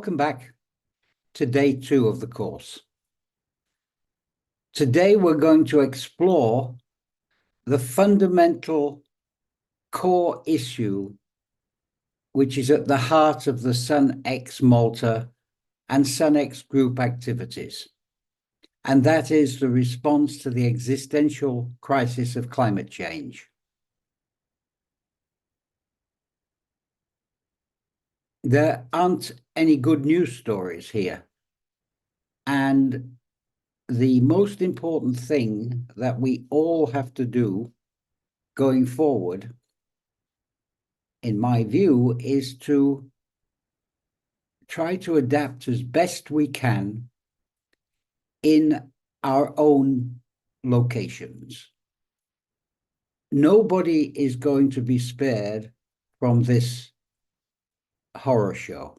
welcome back to day 2 of the course. Today we're going to explore the fundamental core issue which is at the heart of the SunX Malta and SunX Group activities, and that is the response to the existential crisis of climate change. There aren't any good news stories here, and the most important thing that we all have to do going forward, in my view, is to try to adapt as best we can in our own locations. Nobody is going to be spared from this horror show.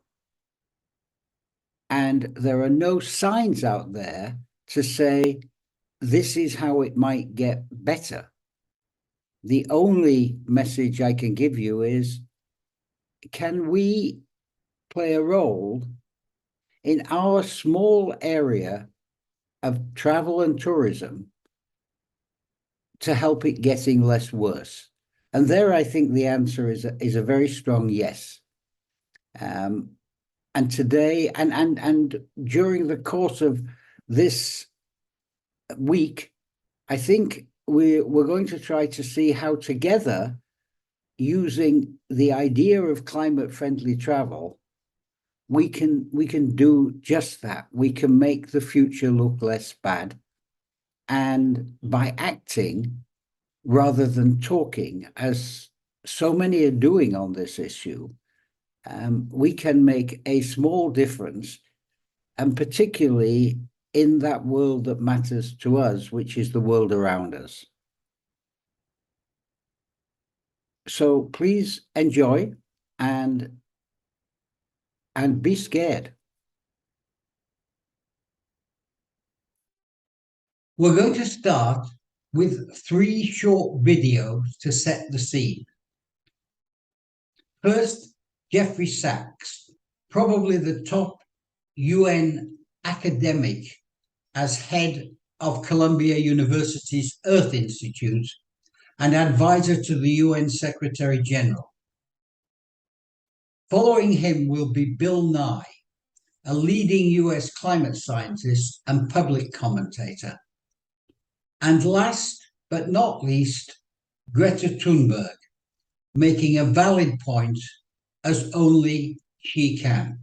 And there are no signs out there to say this is how it might get better. The only message I can give you is, can we play a role in our small area of travel and tourism to help it getting less worse? And there I think the answer is a very strong yes. And today and during the course of this week, I think we're going to try to see how together, using the idea of climate-friendly travel, we can do just that. We can make the future look less bad. And by acting rather than talking, as so many are doing on this issue, we can make a small difference, and particularly in that world that matters to us, which is the world around us. So please enjoy and be scared. We're going to start with 3 short videos to set the scene. First, Jeffrey Sachs, probably the top UN academic as head of Columbia University's Earth Institute and advisor to the UN Secretary General. Following him will be Bill Nye, a leading US climate scientist and public commentator. And last but not least, Greta Thunberg, making a valid point as only she can.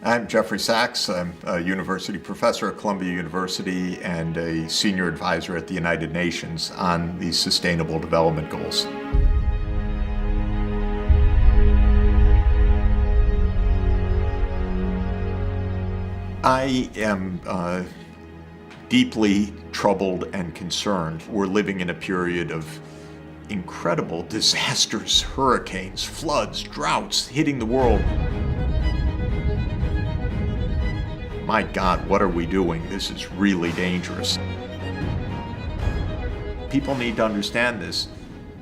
I'm Jeffrey Sachs. I'm a university professor at Columbia University and a senior advisor at the United Nations on the Sustainable Development Goals. I am deeply troubled and concerned. We're living in a period of incredible disasters, hurricanes, floods, droughts hitting the world. My God, what are we doing? This is really dangerous. People need to understand this.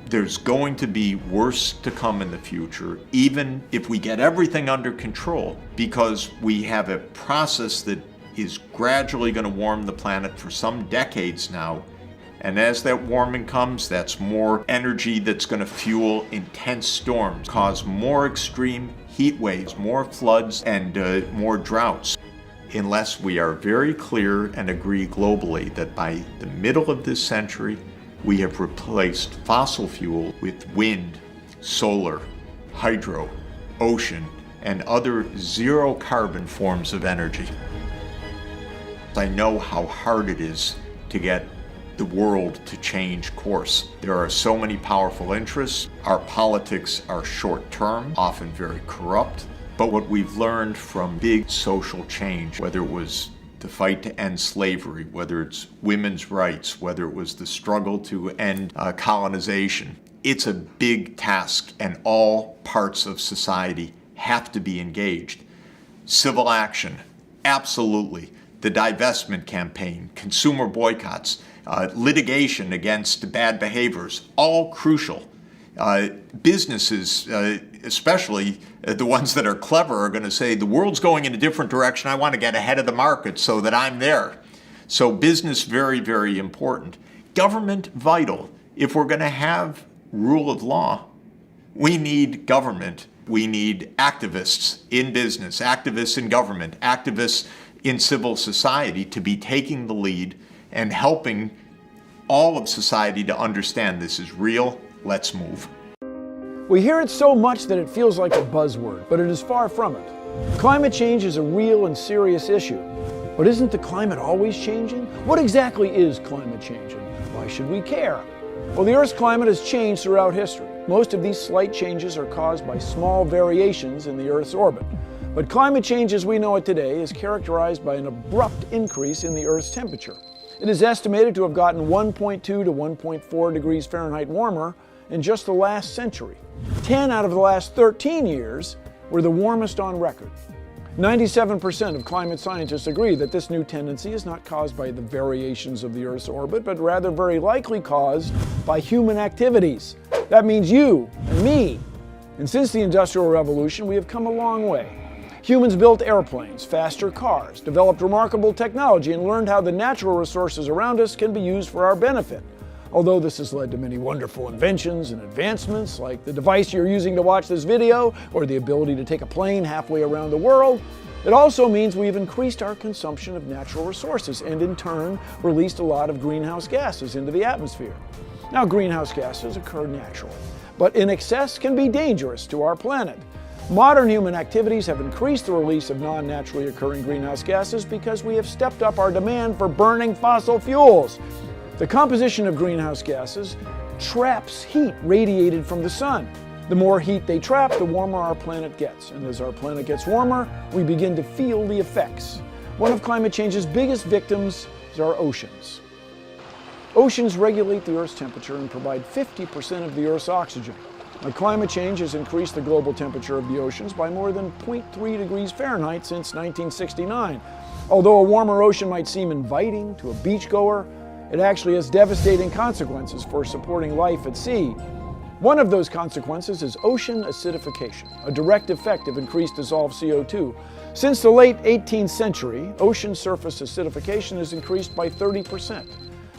There's going to be worse to come in the future, even if we get everything under control, because we have a process that is gradually going to warm the planet for some decades now. And as that warming comes, that's more energy that's going to fuel intense storms, cause more extreme heat waves, more floods, and more droughts. Unless we are very clear and agree globally that by the middle of this century, we have replaced fossil fuel with wind, solar, hydro, ocean, and other zero carbon forms of energy. I know how hard it is to get the world to change course. There are so many powerful interests. Our politics are short-term, often very corrupt. But what we've learned from big social change, whether it was the fight to end slavery, whether it's women's rights, whether it was the struggle to end colonization, it's a big task, and all parts of society have to be engaged. Civil action, absolutely. The divestment campaign, consumer boycotts, litigation against bad behaviors, all crucial. Businesses, especially the ones that are clever, are going to say, the world's going in a different direction. I want to get ahead of the market so that I'm there. So business, very, very important. Government, vital. If we're going to have rule of law, we need government. We need activists in business, activists in government, activists in civil society to be taking the lead and helping all of society to understand this is real. Let's move. We hear it so much that it feels like a buzzword, but it is far from it. Climate change is a real and serious issue. But isn't the climate always changing? What exactly is climate change, and why should we care? Well, the Earth's climate has changed throughout history. Most of these slight changes are caused by small variations in the Earth's orbit. But climate change as we know it today is characterized by an abrupt increase in the Earth's temperature. It is estimated to have gotten 1.2 to 1.4 degrees Fahrenheit warmer in just the last century. 10 out of the last 13 years were the warmest on record. 97% of climate scientists agree that this new tendency is not caused by the variations of the Earth's orbit, but rather very likely caused by human activities. That means you and me. And since the Industrial Revolution, we have come a long way. Humans built airplanes, faster cars, developed remarkable technology, and learned how the natural resources around us can be used for our benefit. Although this has led to many wonderful inventions and advancements, like the device you're using to watch this video, or the ability to take a plane halfway around the world, it also means we've increased our consumption of natural resources and in turn released a lot of greenhouse gases into the atmosphere. Now, greenhouse gases occur naturally, but in excess can be dangerous to our planet. Modern human activities have increased the release of non-naturally occurring greenhouse gases because we have stepped up our demand for burning fossil fuels. The composition of greenhouse gases traps heat radiated from the sun. The more heat they trap, the warmer our planet gets. And as our planet gets warmer, we begin to feel the effects. One of climate change's biggest victims is our oceans. Oceans regulate the Earth's temperature and provide 50% of the Earth's oxygen. Now, climate change has increased the global temperature of the oceans by more than 0.3 degrees Fahrenheit since 1969. Although a warmer ocean might seem inviting to a beachgoer, it actually has devastating consequences for supporting life at sea. One of those consequences is ocean acidification, a direct effect of increased dissolved CO2. Since the late 18th century, ocean surface acidification has increased by 30%.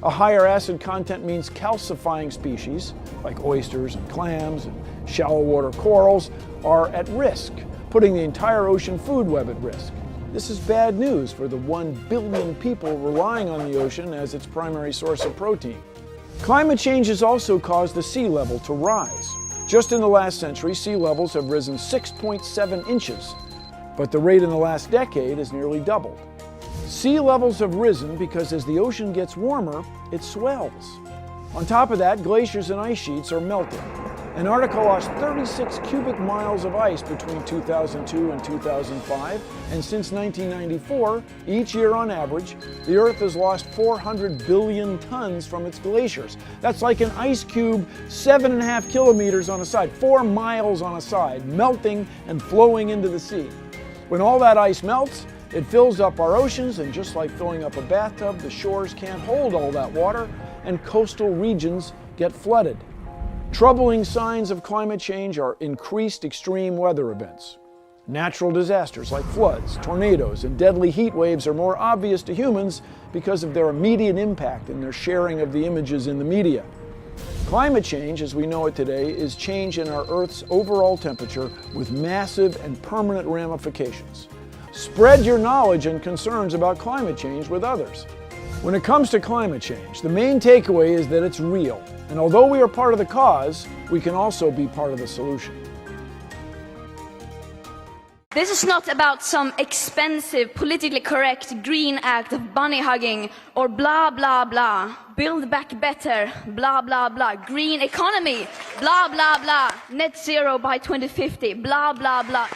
A higher acid content means calcifying species, like oysters and clams and shallow water corals, are at risk, putting the entire ocean food web at risk. This is bad news for the 1 billion people relying on the ocean as its primary source of protein. Climate change has also caused the sea level to rise. Just in the last century, sea levels have risen 6.7 inches, but the rate in the last decade has nearly doubled. Sea levels have risen because as the ocean gets warmer, it swells. On top of that, glaciers and ice sheets are melting. Antarctica lost 36 cubic miles of ice between 2002 and 2005, and since 1994, each year on average, the Earth has lost 400 billion tons from its glaciers. That's like an ice cube 7.5 kilometers on a side, 4 miles on a side, melting and flowing into the sea. When all that ice melts, it fills up our oceans, and just like filling up a bathtub, the shores can't hold all that water, and coastal regions get flooded. Troubling signs of climate change are increased extreme weather events. Natural disasters like floods, tornadoes, and deadly heat waves are more obvious to humans because of their immediate impact and their sharing of the images in the media. Climate change, as we know it today, is change in our Earth's overall temperature with massive and permanent ramifications. Spread your knowledge and concerns about climate change with others. When it comes to climate change, the main takeaway is that it's real. And although we are part of the cause, we can also be part of the solution. This is not about some expensive, politically correct green act of bunny hugging or blah, blah, blah. Build back better, blah, blah, blah. Green economy, blah, blah, blah. Net zero by 2050, blah, blah, blah.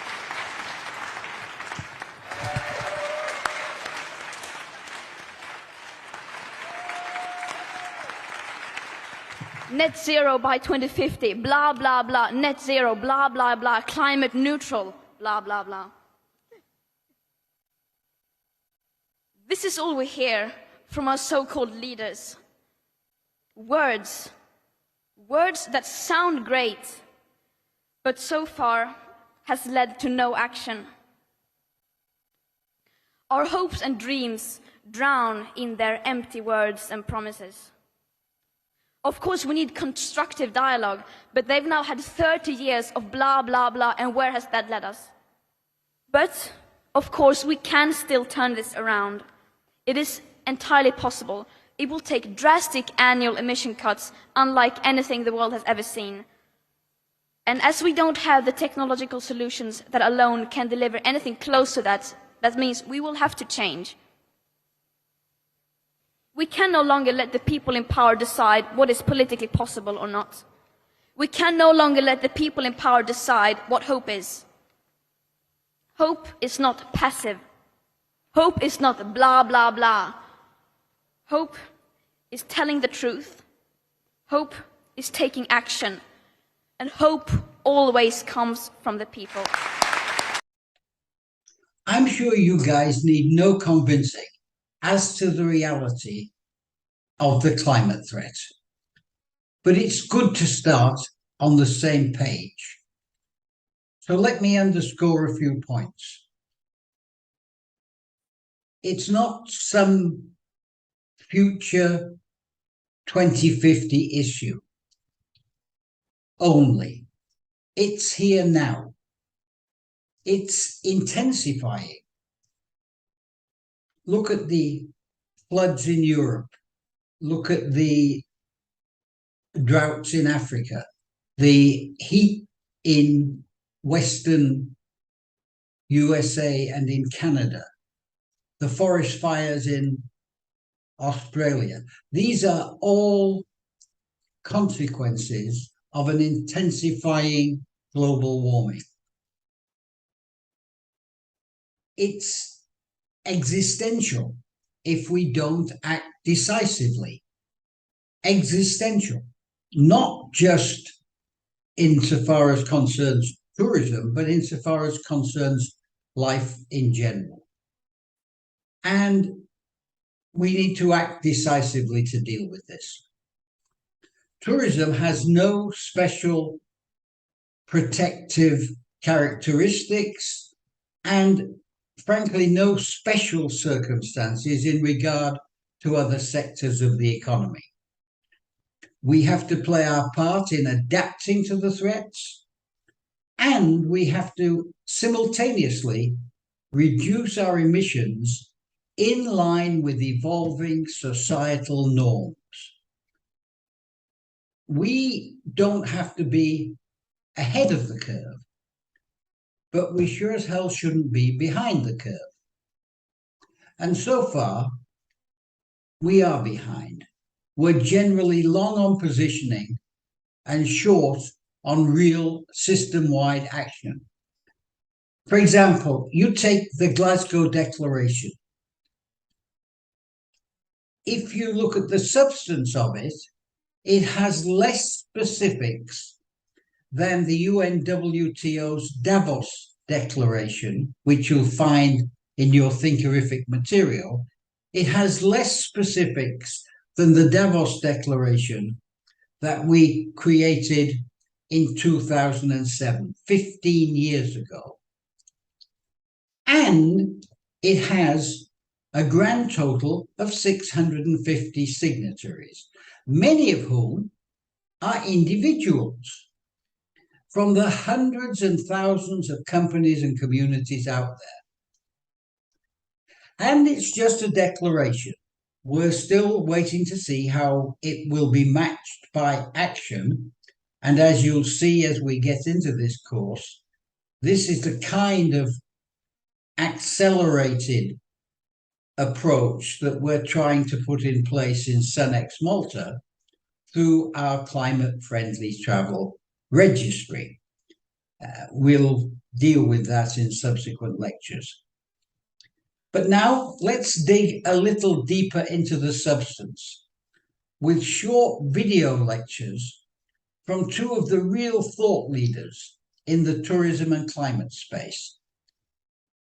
Net zero by 2050, blah, blah, blah. Net zero, blah, blah, blah. Climate neutral, blah, blah, blah. This is all we hear from our so-called leaders. Words, Words that sound great, but so far has led to no action. Our hopes and dreams drown in their empty words and promises. Of course, we need constructive dialogue, but they've now had 30 years of blah, blah, blah, and where has that led us? But, of course, we can still turn this around. It is entirely possible. It will take drastic annual emission cuts, unlike anything the world has ever seen. And as we don't have the technological solutions that alone can deliver anything close to that, that means we will have to change. We can no longer let the people in power decide what is politically possible or not. We can no longer let the people in power decide what hope is. Hope is not passive. Hope is not blah, blah, blah. Hope is telling the truth. Hope is taking action. And hope always comes from the people. I'm sure you guys need no convincing as to the reality of the climate threat. But it's good to start on the same page. So let me underscore a few points. It's not some future 2050 issue only. It's here now. It's intensifying. Look at the floods in Europe. Look at the droughts in Africa. The heat in Western USA and in Canada. The forest fires in Australia. These are all consequences of an intensifying global warming. It's existential if we don't act decisively. Existential, not just insofar as concerns tourism, but insofar as concerns life in general. And we need to act decisively to deal with this. Tourism has no special protective characteristics and, frankly, no special circumstances in regard to other sectors of the economy. We have to play our part in adapting to the threats, and we have to simultaneously reduce our emissions in line with evolving societal norms. We don't have to be ahead of the curve, but we sure as hell shouldn't be behind the curve. And so far, we are behind. We're generally long on positioning and short on real system-wide action. For example, you take the Glasgow Declaration. If you look at the substance of it, it has less specifics than the UNWTO's Davos Declaration, which you'll find in your Thinkerific material. It has less specifics than the Davos Declaration that we created in 2007, 15 years ago. And it has a grand total of 650 signatories, many of whom are individuals from the hundreds and thousands of companies and communities out there. And it's just a declaration. We're still waiting to see how it will be matched by action. And as you'll see as we get into this course, this is the kind of accelerated approach that we're trying to put in place in SunX Malta through our climate-friendly travel registry. We'll deal with that in subsequent lectures. But now let's dig a little deeper into the substance with short video lectures from two of the real thought leaders in the tourism and climate space.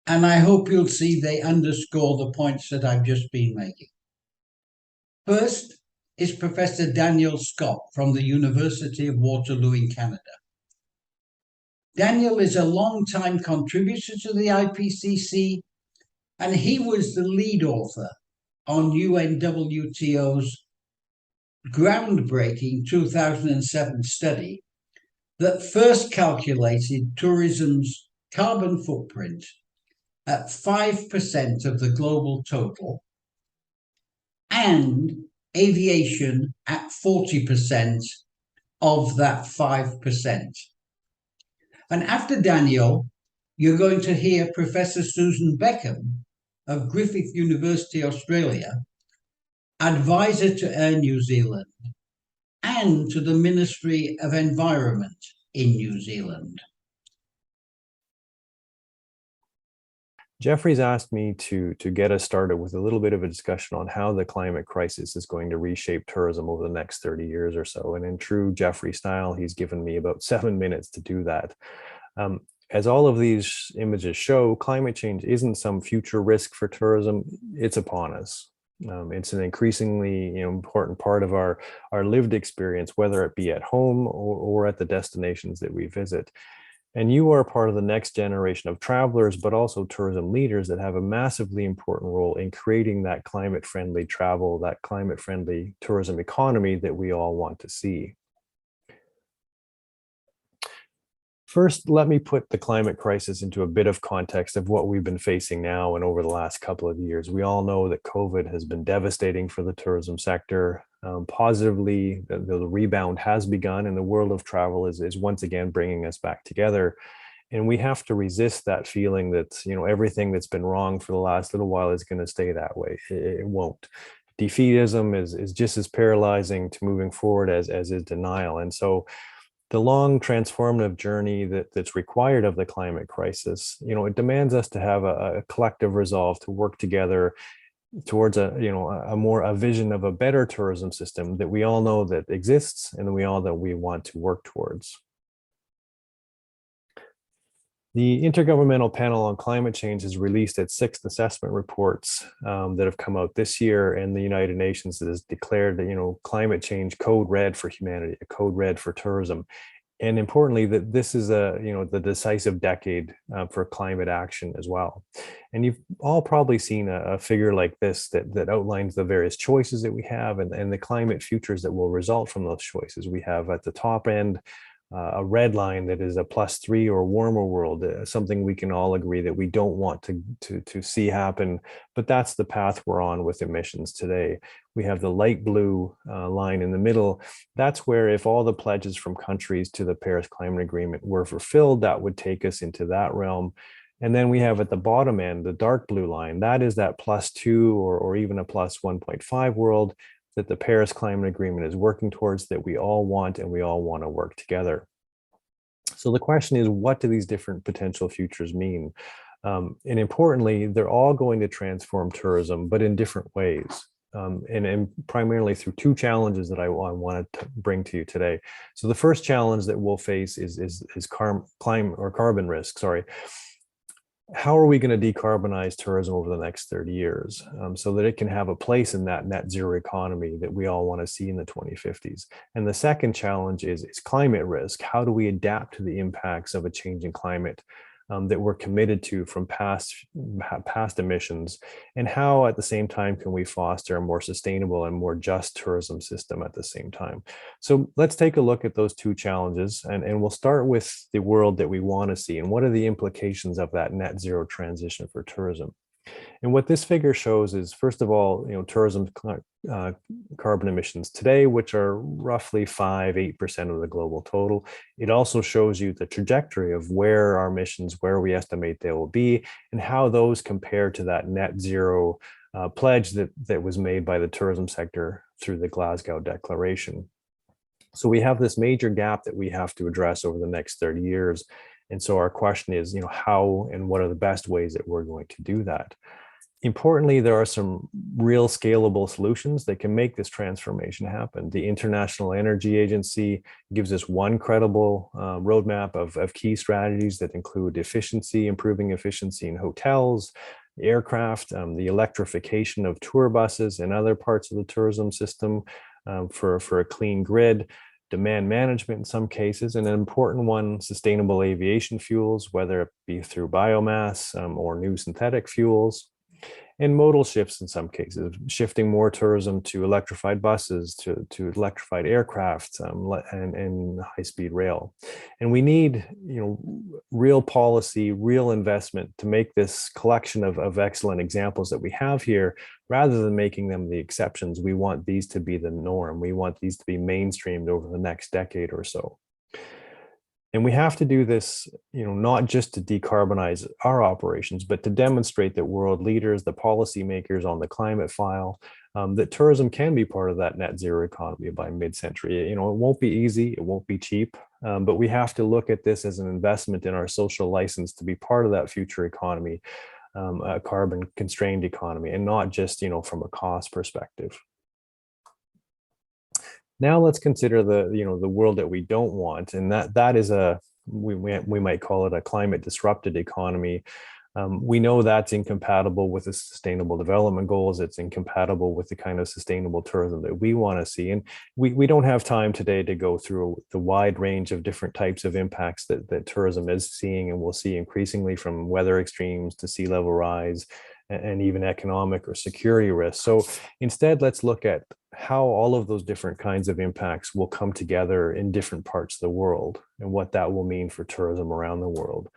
And I hope you'll see they underscore the points that I've just been making. First, is Professor Daniel Scott from the University of Waterloo in Canada. Daniel is a long-time contributor to the IPCC, and he was the lead author on UNWTO's groundbreaking 2007 study that first calculated tourism's carbon footprint at 5% of the global total and aviation at 40% of that 5%. And after Daniel, you're going to hear Professor Susan Beckham of Griffith University, Australia, advisor to Air New Zealand and to the Ministry of Environment in New Zealand. Jeffrey's asked me to get us started with a little bit of a discussion on how the climate crisis is going to reshape tourism over the next 30 years or so. And in true Jeffrey style, he's given me about 7 minutes to do that. As all of these images show, climate change isn't some future risk for tourism, it's upon us. It's an increasingly important part of our lived experience, whether it be at home or at the destinations that we visit. And you are part of the next generation of travelers, but also tourism leaders that have a massively important role in creating that climate-friendly travel, that climate-friendly tourism economy that we all want to see. First, let me put the climate crisis into a bit of context of what we've been facing now and over the last couple of years. We all know that COVID has been devastating for the tourism sector. Positively, the rebound has begun and the world of travel is once again bringing us back together. And we have to resist that feeling that, everything that's been wrong for the last little while is going to stay that way. It won't. Defeatism is just as paralyzing to moving forward as is denial. And so the long transformative journey that's required of the climate crisis, it demands us to have a collective resolve to work together towards a vision of a better tourism system that we all know that exists and that we want to work towards. The Intergovernmental Panel on Climate Change has released its 6th assessment reports that have come out this year, and the United Nations has declared climate change code red for humanity, a code red for tourism. And importantly, that this is the decisive decade for climate action as well. And you've all probably seen a figure like this that outlines the various choices that we have and the climate futures that will result from those choices. We have at the top end a red line that is a +3 or warmer world, something we can all agree that we don't want to see happen, but that's the path we're on with emissions today. We have the light blue line in the middle. That's where if all the pledges from countries to the Paris Climate Agreement were fulfilled, that would take us into that realm. And then we have at the bottom end, the dark blue line, that is that +2 or even a +1.5 world that the Paris Climate Agreement is working towards, that we all want and we all want to work together. So the question is, what do these different potential futures mean? And importantly, they're all going to transform tourism, but in different ways. And primarily through 2 challenges that I wanted to bring to you today. So the first challenge that we'll face is carbon risk, How are we going to decarbonize tourism over the next 30 years so that it can have a place in that net zero economy that we all want to see in the 2050s? And the second challenge is climate risk. How do we adapt to the impacts of a changing climate that we're committed to from past emissions? And how at the same time can we foster a more sustainable and more just tourism system at the same time? So let's take a look at those 2 challenges, and we'll start with the world that we want to see and what are the implications of that net zero transition for tourism. And what this figure shows is, first of all, tourism carbon emissions today, which are roughly 5-8% of the global total. It also shows you the trajectory of where our emissions, where we estimate they will be, and how those compare to that net zero pledge that was made by the tourism sector through the Glasgow Declaration. So we have this major gap that we have to address over the next 30 years. And so our question is, how and what are the best ways that we're going to do that? Importantly, there are some real scalable solutions that can make this transformation happen. The International Energy Agency gives us one credible roadmap of key strategies that include improving efficiency in hotels, aircraft, the electrification of tour buses and other parts of the tourism system, for a clean grid, demand management in some cases, and an important one, sustainable aviation fuels, whether it be through biomass or new synthetic fuels, and modal shifts in some cases, shifting more tourism to electrified buses, to electrified aircraft, and high-speed rail. And we need, real policy, real investment to make this collection of excellent examples that we have here, rather than making them the exceptions. We want these to be the norm. We want these to be mainstreamed over the next decade or so. And we have to do this, not just to decarbonize our operations, but to demonstrate that world leaders, the policymakers on the climate file, that tourism can be part of that net zero economy by mid-century. It won't be easy, it won't be cheap, but we have to look at this as an investment in our social license to be part of that future economy, a carbon-constrained economy, and not just, from a cost perspective. Now let's consider the world that we don't want, and that is we might call it a climate disrupted economy. We know that's incompatible with the Sustainable Development Goals. It's incompatible with the kind of sustainable tourism that we want to see. And we don't have time today to go through the wide range of different types of impacts that tourism is seeing and will see increasingly, from weather extremes to sea level rise and even economic or security risks. So instead, let's look at how all of those different kinds of impacts will come together in different parts of the world and what that will mean for tourism around the world.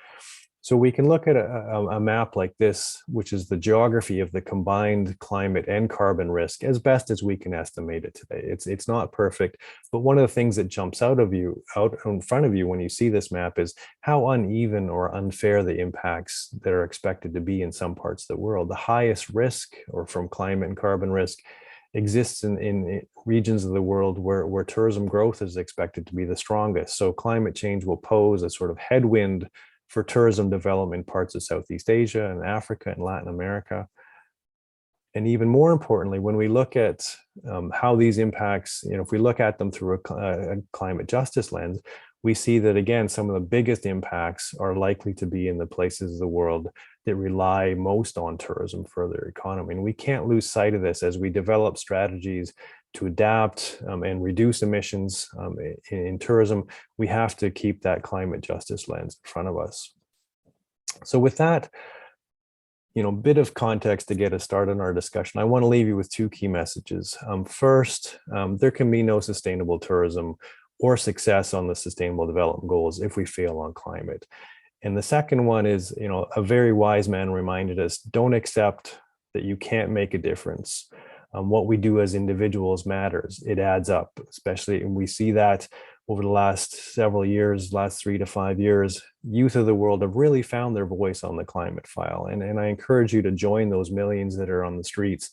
So we can look at a map like this, which is the geography of the combined climate and carbon risk as best as we can estimate it today. It's not perfect, but one of the things that jumps out in front of you when you see this map is how uneven or unfair the impacts that are expected to be in some parts of the world. The highest risk, or from climate and carbon risk, exists in regions of the world where tourism growth is expected to be the strongest. So climate change will pose a sort of headwind for tourism development in parts of Southeast Asia and Africa and Latin America. And even more importantly, when we look at how these impacts, if we look at them through a climate justice lens, we see that, again, some of the biggest impacts are likely to be in the places of the world that rely most on tourism for their economy. And we can't lose sight of this as we develop strategies to adapt and reduce emissions in tourism. We have to keep that climate justice lens in front of us. So with that, bit of context to get us started in our discussion, I want to leave you with two key messages. First, there can be no sustainable tourism or success on the Sustainable Development Goals if we fail on climate. And the second one is, a very wise man reminded us, don't accept that you can't make a difference. What we do as individuals matters. It adds up, especially, and we see that over the last several years, last 3 to 5 years, youth of the world have really found their voice on the climate file. And I encourage you to join those millions that are on the streets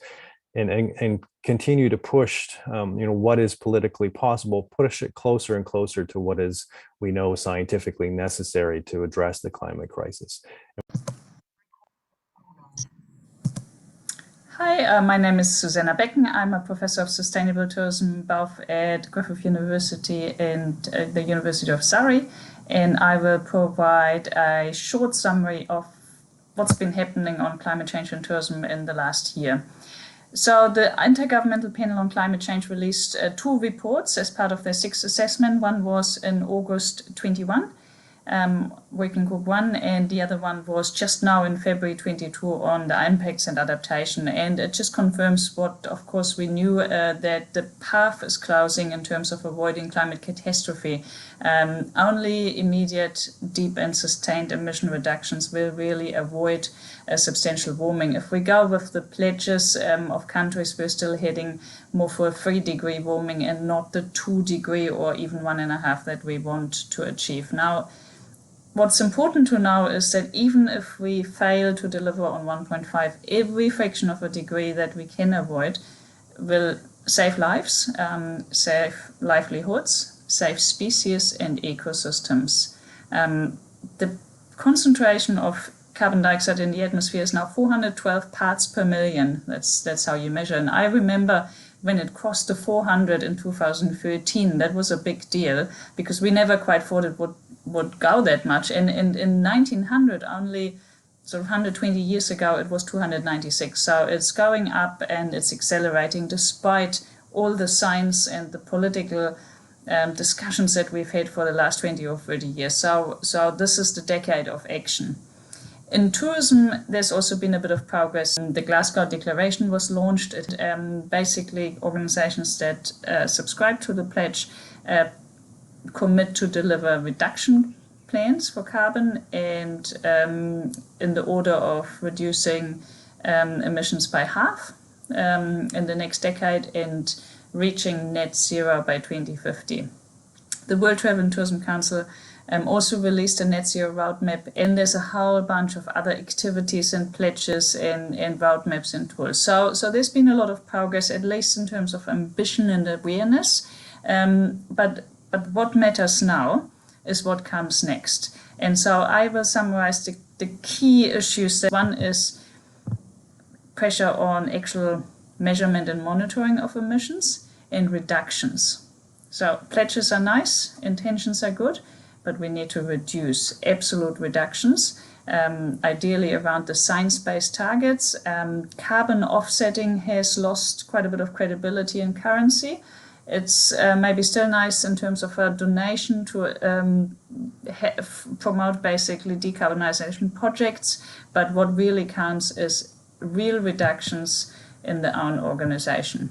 and continue to push, what is politically possible, push it closer and closer to what is, we know, scientifically necessary to address the climate crisis. Hi, my name is Susanna Becken. I'm a professor of sustainable tourism both at Griffith University and the University of Surrey, and I will provide a short summary of what's been happening on climate change and tourism in the last year. So the Intergovernmental Panel on Climate Change released 2 reports as part of their 6th assessment. One was in August 21, Working Group 1, and the other one was just now in February 22 on the impacts and adaptation. And it just confirms what, of course, we knew, that the path is closing in terms of avoiding climate catastrophe. Only immediate, deep and sustained emission reductions will really avoid substantial warming. If we go with the pledges of countries, we're still heading more for a 3-degree warming and not the 2-degree or even 1.5 that we want to achieve. Now, what's important to know is that even if we fail to deliver on 1.5, every fraction of a degree that we can avoid will save lives, save livelihoods, save species and ecosystems. The concentration of carbon dioxide in the atmosphere is now 412 parts per million. That's how you measure. And I remember when it crossed the 400 in 2013, that was a big deal because we never quite thought it would go that much. And in 1900, only sort of 120 years ago, it was 296. So it's going up and it's accelerating despite all the science and the political discussions that we've had for the last 20 or 30 years. So this is the decade of action. In tourism, there's also been a bit of progress. The Glasgow Declaration was launched. Basically, organizations that subscribe to the pledge commit to deliver reduction plans for carbon and in the order of reducing emissions by half in the next decade and reaching net zero by 2050. The World Travel and Tourism Council also released a net zero roadmap, and there's a whole bunch of other activities and pledges and roadmaps and tools. So there's been a lot of progress, at least in terms of ambition and awareness. But what matters now is what comes next. And so I will summarize the key issues. One is pressure on actual measurement and monitoring of emissions and reductions. So pledges are nice, intentions are good, but we need to reduce absolute reductions, ideally around the science-based targets. Carbon offsetting has lost quite a bit of credibility and currency. It's maybe still nice in terms of a donation to promote basically decarbonization projects, but what really counts is real reductions in their own organization.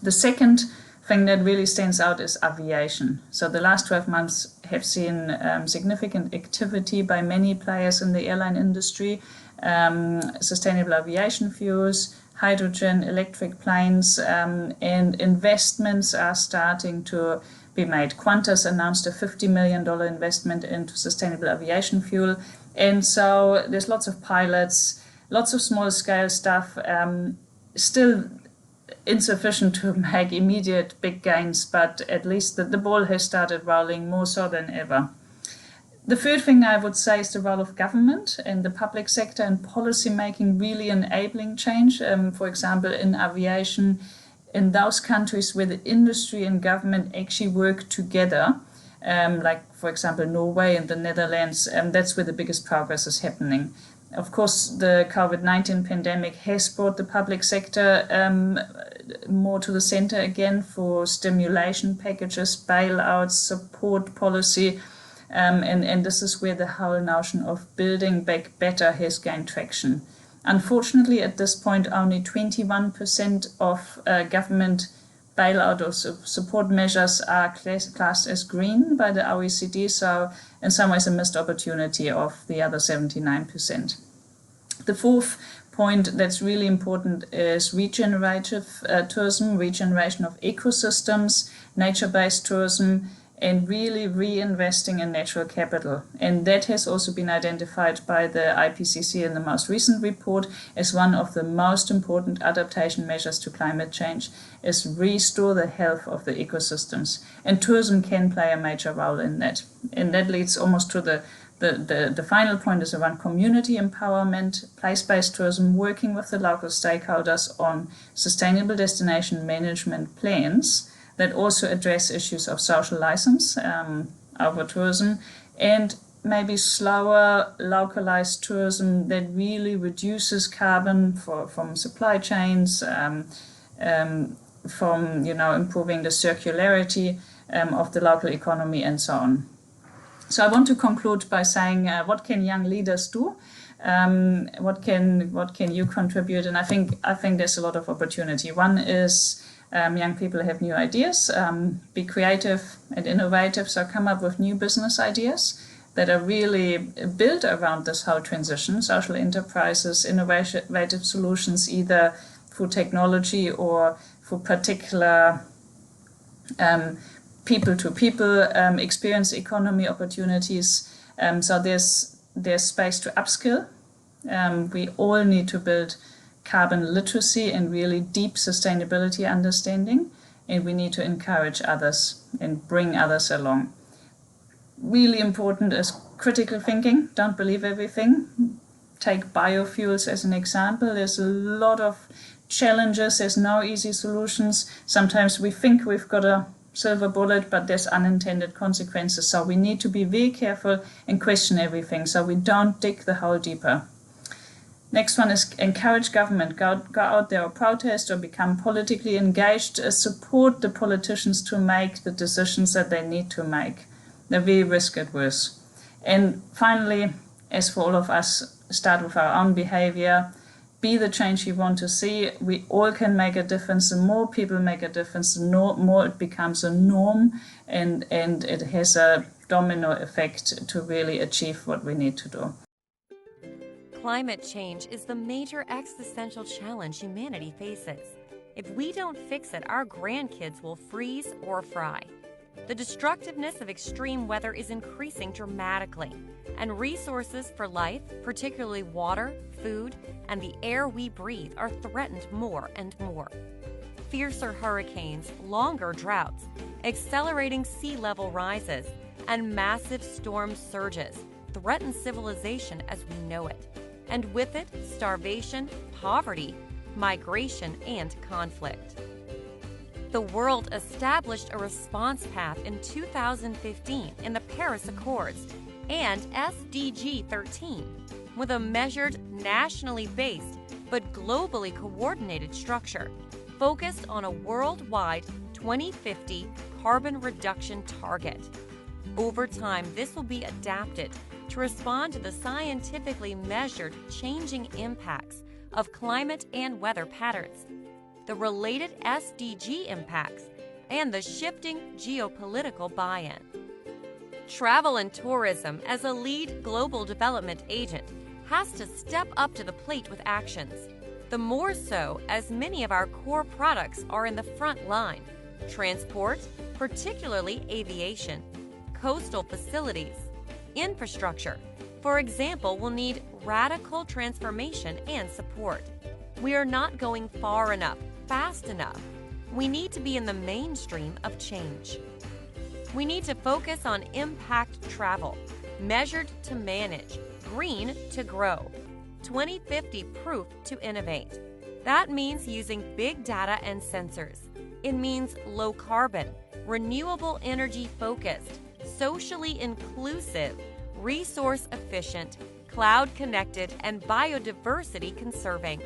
The second thing that really stands out is aviation. So the last 12 months have seen significant activity by many players in the airline industry, sustainable aviation fuels, hydrogen, electric planes, and investments are starting to be made. Qantas announced a $50 million investment into sustainable aviation fuel. And so there's lots of pilots, lots of small scale stuff, still insufficient to make immediate big gains, but at least the ball has started rolling more so than ever. The third thing I would say is the role of government and the public sector and policy making really enabling change. For example, in aviation, in those countries where the industry and government actually work together, like for example Norway and the Netherlands, that's where the biggest progress is happening. Of course, the COVID-19 pandemic has brought the public sector more to the center again for stimulation packages, bailouts, support policy, and this is where the whole notion of building back better has gained traction. Unfortunately, at this point, only 21% of government bailout or support measures are classed as green by the OECD, so in some ways a missed opportunity of the other 79%. The fourth point that's really important is regenerative tourism, regeneration of ecosystems, nature-based tourism, and really reinvesting in natural capital. And that has also been identified by the IPCC in the most recent report as one of the most important adaptation measures to climate change, is restore the health of the ecosystems. And tourism can play a major role in that. And that leads almost to the final point is around community empowerment, place-based tourism, working with the local stakeholders on sustainable destination management plans that also address issues of social license over tourism, and maybe slower localized tourism that really reduces carbon from supply chains, from improving the circularity of the local economy and so on. So I want to conclude by saying, what can young leaders do? What can you contribute? And I think there's a lot of opportunity. One is young people have new ideas, be creative and innovative, so come up with new business ideas that are really built around this whole transition, social enterprises, innovative solutions, either through technology or for particular people-to-people experience economy opportunities. So there's space to upskill. We all need to build carbon literacy and really deep sustainability understanding, and we need to encourage others and bring others along. Really important is critical thinking. Don't believe everything. Take biofuels as an example. There's a lot of challenges. There's no easy solutions. Sometimes we think we've got a silver bullet, but there's unintended consequences. So we need to be very careful and question everything so we don't dig the hole deeper. Next one is encourage government, go out there or protest or become politically engaged, support the politicians to make the decisions that they need to make. They're very risk adverse. And finally, as for all of us, start with our own behavior, be the change you want to see. We all can make a difference. The more people make a difference, the more it becomes a norm, and it has a domino effect to really achieve what we need to do. Climate change is the major existential challenge humanity faces. If we don't fix it, our grandkids will freeze or fry. The destructiveness of extreme weather is increasing dramatically, and resources for life, particularly water, food, and the air we breathe, are threatened more and more. Fiercer hurricanes, longer droughts, accelerating sea level rises, and massive storm surges threaten civilization as we know it, and with it, starvation, poverty, migration, and conflict. The world established a response path in 2015 in the Paris Accords and SDG 13, with a measured, nationally based, but globally coordinated structure focused on a worldwide 2050 carbon reduction target. Over time, this will be adapted to respond to the scientifically measured changing impacts of climate and weather patterns, the related SDG impacts, and the shifting geopolitical buy-in. Travel and tourism, as a lead global development agent, has to step up to the plate with actions. The more so as many of our core products are in the front line: transport, particularly aviation, coastal facilities, infrastructure, for example, will need radical transformation and support. We are not going far enough, fast enough. We need to be in the mainstream of change. We need to focus on impact travel, measured to manage, green to grow, 2050 proof to innovate. That means using big data and sensors. It means low carbon, renewable energy focused, socially inclusive, resource efficient, cloud connected, and biodiversity conserving.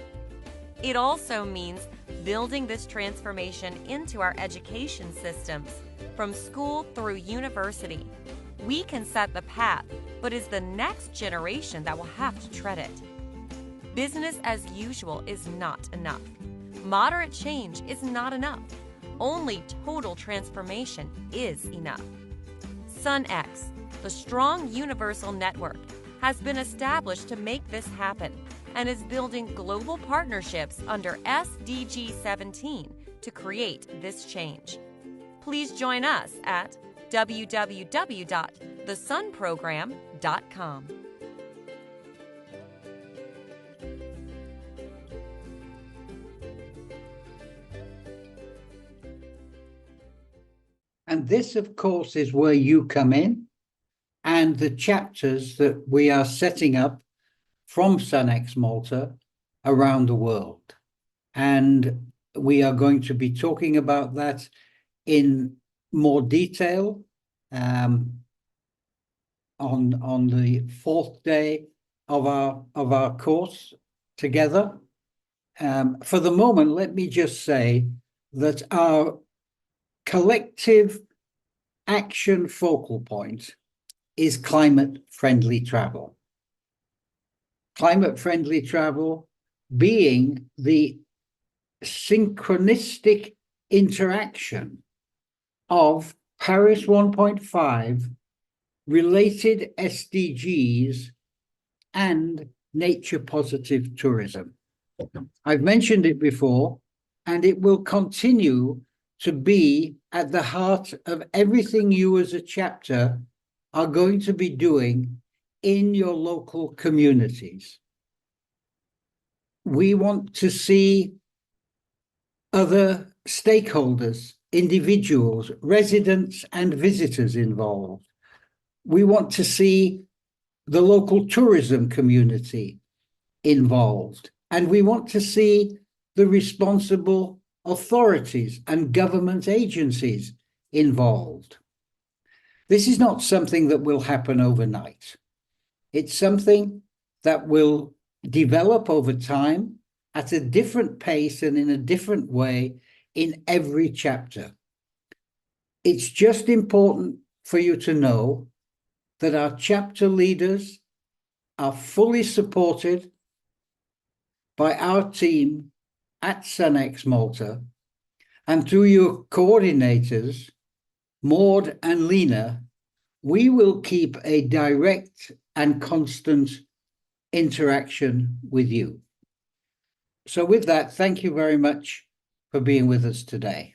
It also means building this transformation into our education systems, from school through university. We can set the path, but it's the next generation that will have to tread it. Business as usual is not enough. Moderate change is not enough. Only total transformation is enough. SunX, the strong universal network, has been established to make this happen and is building global partnerships under SDG 17 to create this change. Please join us at www.thesunprogram.com. And this, of course, is where you come in, and the chapters that we are setting up from SunX Malta around the world. And we are going to be talking about that in more detail on the fourth day of our course together. For the moment, let me just say that our collective action focal point is climate-friendly travel. Climate-friendly travel being the synchronistic interaction of Paris 1.5, related SDGs, and nature-positive tourism. I've mentioned it before, and it will continue to be at the heart of everything you as a chapter are going to be doing in your local communities. We want to see other stakeholders, individuals, residents, and visitors involved. We want to see the local tourism community involved, and we want to see the responsible authorities and government agencies involved. This is not something that will happen overnight. It's something that will develop over time at a different pace and in a different way in every chapter. It's just important for you to know that our chapter leaders are fully supported by our team at Cenex Malta, and through your coordinators, Maud and Lena, we will keep a direct and constant interaction with you. So with that, thank you very much for being with us today.